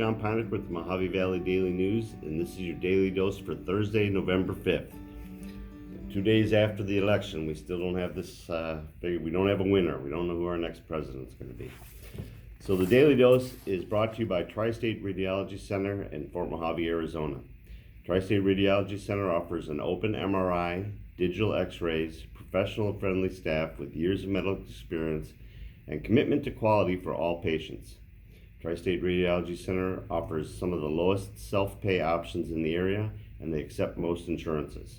John Ponick with the Mojave Valley Daily News, and this is your daily dose for Thursday, November 5th. 2 days after the election, we still don't have this, we don't have a winner. We don't know who our next president's going to be. So the daily dose is brought to you by Tri-State Radiology Center in Fort Mojave, Arizona. Tri-State Radiology Center offers an open MRI, digital x-rays, professional and friendly staff with years of medical experience, and commitment to quality for all patients. Tri-State Radiology Center offers some of the lowest self-pay options in the area, and they accept most insurances.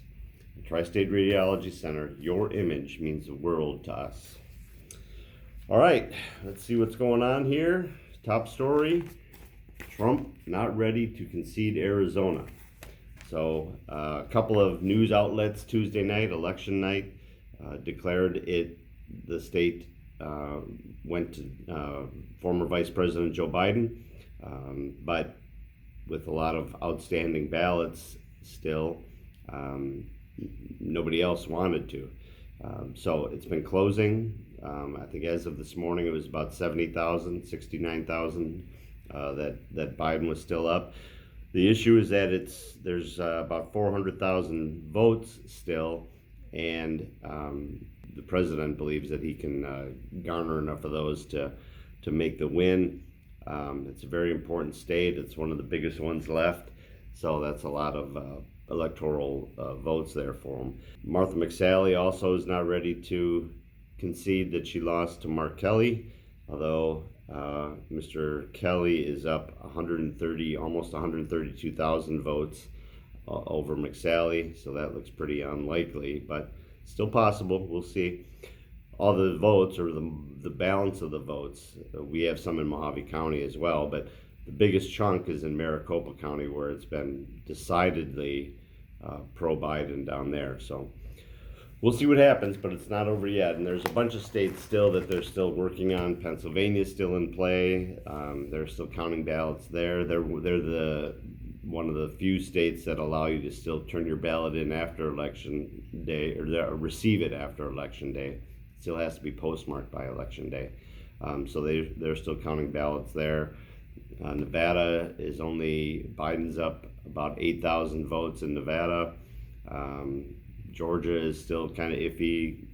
At Tri-State Radiology Center, your image means the world to us. All right, let's see what's going on here. Top story, Trump not ready to concede Arizona. So a couple of news outlets Tuesday night, election night, declared the state went to former Vice President Joe Biden, but with a lot of outstanding ballots still, nobody else wanted to. So it's been closing. I think as of this morning, it was about 70,000, 69,000 that Biden was still up. The issue is that there's about 400,000 votes still, and the president believes that he can garner enough of those to make the win. It's a very important state. It's one of the biggest ones left, so that's a lot of electoral votes there for him. Martha McSally also is not ready to concede that she lost to Mark Kelly, although Mr. Kelly is up almost 132,000 votes over McSally, so that looks pretty unlikely, but still possible. We'll see. All the votes, or the balance of the votes, we have some in Mojave County as well, but the biggest chunk is in Maricopa County, where it's been decidedly pro-Biden down there. So we'll see what happens, but it's not over yet. And there's a bunch of states still that they're still working on. Pennsylvania's still in play. They're still counting ballots there. They're one of the few states that allow you to still turn your ballot in after election day, or receive it after election day. It still has to be postmarked by election day. So they're still counting ballots there. Nevada is Biden's up about 8,000 votes in Nevada. Georgia is still kind of iffy.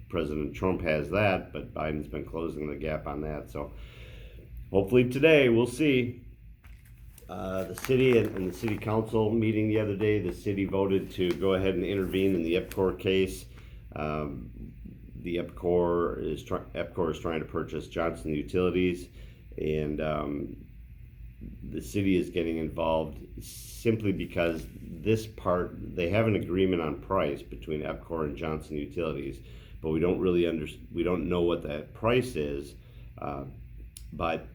President Trump has that, but Biden's been closing the gap on that. So hopefully today we'll see. The city and the city council meeting the other day, the city voted to go ahead and intervene in the EPCOR case. The EPCOR is trying to purchase Johnson Utilities, and the city is getting involved simply because they have an agreement on price between EPCOR and Johnson Utilities, but we don't know what that price is. But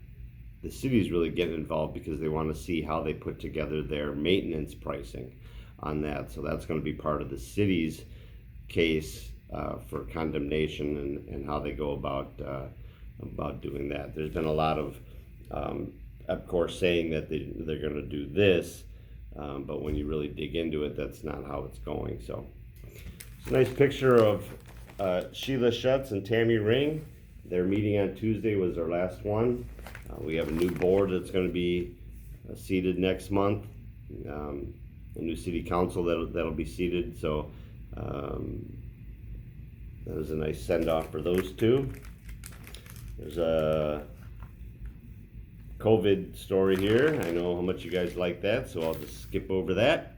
the city is really getting involved because they want to see how they put together their maintenance pricing on that. So that's going to be part of the city's case for condemnation and how they go about doing that. There's been a lot of EPCOR saying that they're going to do this, but when you really dig into it, that's not how it's going. So it's a nice picture of Sheila Schutz and Tammy Ring. Their meeting on Tuesday was their last one. We have a new board that's going to be seated next month, a new city council that'll be seated. So that was a nice send-off for those two. There's a COVID story here. I know how much you guys like that, so I'll just skip over that.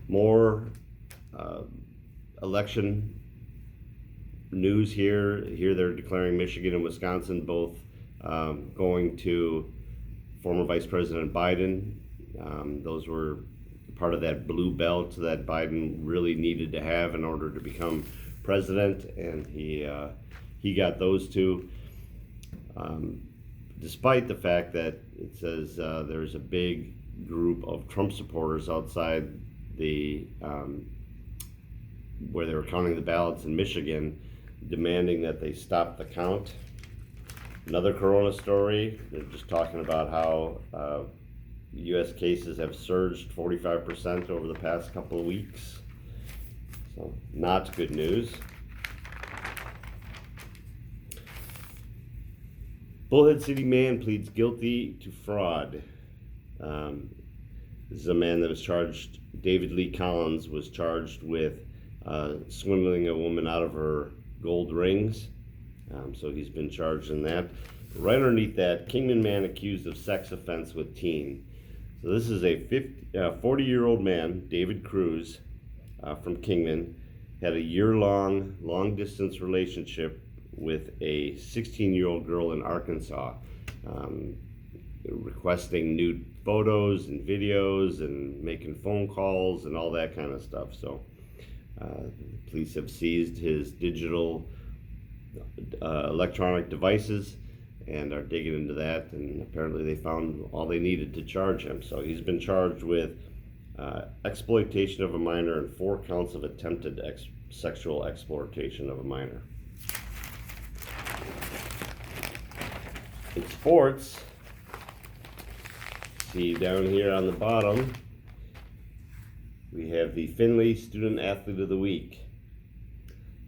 More election news here. Here they're declaring Michigan and Wisconsin both going to former Vice President Biden. Those were part of that blue belt that Biden really needed to have in order to become president, and he got those two. Despite the fact that it says there's a big group of Trump supporters outside where they were counting the ballots in Michigan, demanding that they stop the count. Another corona story, they're just talking about how U.S. cases have surged 45% over the past couple of weeks. So not good news. Bullhead City man pleads guilty to fraud. This is a man that was charged. David Lee Collins was charged with swindling a woman out of her gold rings. So he's been charged in that. Right underneath that, Kingman man accused of sex offense with teen. So this is a 40-year-old man, David Cruz, from Kingman, had a year-long, long-distance relationship with a 16-year-old girl in Arkansas, requesting nude photos and videos and making phone calls and all that kind of stuff. So police have seized his digital electronic devices and are digging into that, and apparently they found all they needed to charge him. So he's been charged with exploitation of a minor and 4 counts of attempted sexual exploitation of a minor. In sports, see down here on the bottom, we have the Findlay Student Athlete of the Week.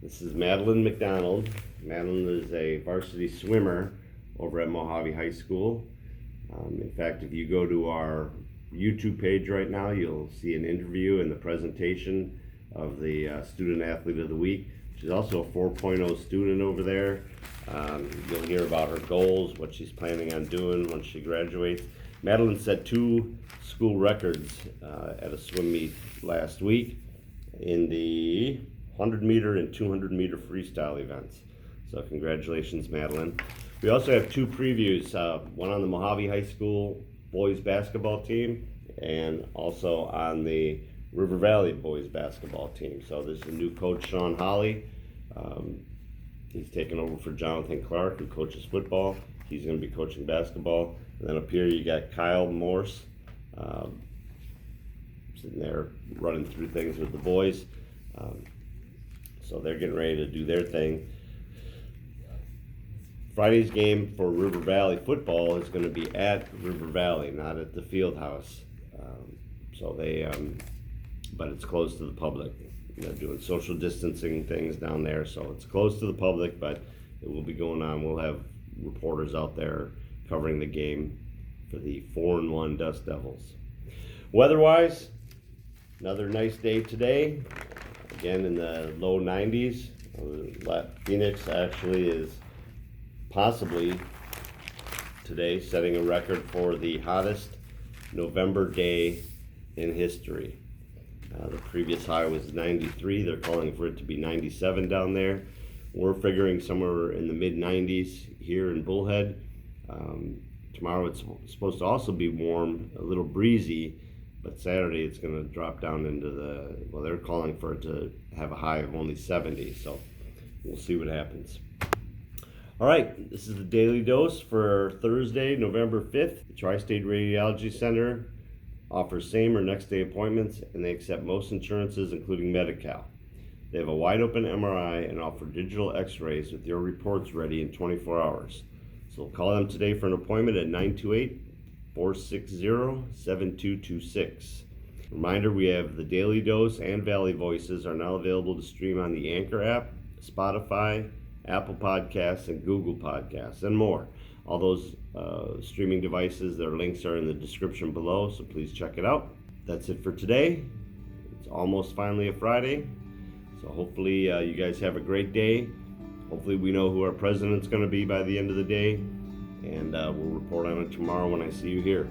This is Madeline McDonald. Madeline is a varsity swimmer over at Mojave High School. In fact, if you go to our YouTube page right now, you'll see an interview and the presentation of the Student Athlete of the Week. She's also a 4.0 student over there. You'll hear about her goals, what she's planning on doing once she graduates. Madeline set 2 school records at a swim meet last week in the 100-meter and 200-meter freestyle events. So congratulations, Madeline. We also have 2 previews, one on the Mojave High School boys basketball team and also on the River Valley boys basketball team. So there's a new coach, Sean Holly. He's taken over for Jonathan Clark, who coaches football. He's going to be coaching basketball. And then up here you got Kyle Morse sitting there running through things with the boys. So they're getting ready to do their thing. Friday's game for River Valley football is going to be at River Valley, not at the field house. But it's closed to the public. They're doing social distancing things down there, so it's closed to the public, but it will be going on. We'll have reporters out there covering the game for the 4-1 Dust Devils. Weather-wise, another nice day today. Again, in the low 90s. Phoenix actually is possibly today setting a record for the hottest November day in history. The previous high was 93. They're calling for it to be 97 down there. We're figuring somewhere in the mid-90s here in Bullhead. Tomorrow it's supposed to also be warm, a little breezy, but Saturday it's going to drop down into they're calling for it to have a high of only 70, so we'll see what happens. All right, this is the Daily Dose for Thursday, November 5th. The Tri-State Radiology Center offers same or next day appointments, and they accept most insurances, including Medi-Cal. They have a wide open MRI and offer digital x-rays with your reports ready in 24 hours. So call them today for an appointment at 928-460-7226. Reminder, we have the Daily Dose and Valley Voices are now available to stream on the Anchor app, Spotify, Apple Podcasts, and Google Podcasts, and more. All those streaming devices, their links are in the description below, so please check it out. That's it for today. It's almost finally a Friday, so hopefully you guys have a great day. Hopefully we know who our president's going to be by the end of the day, and we'll report on it tomorrow when I see you here.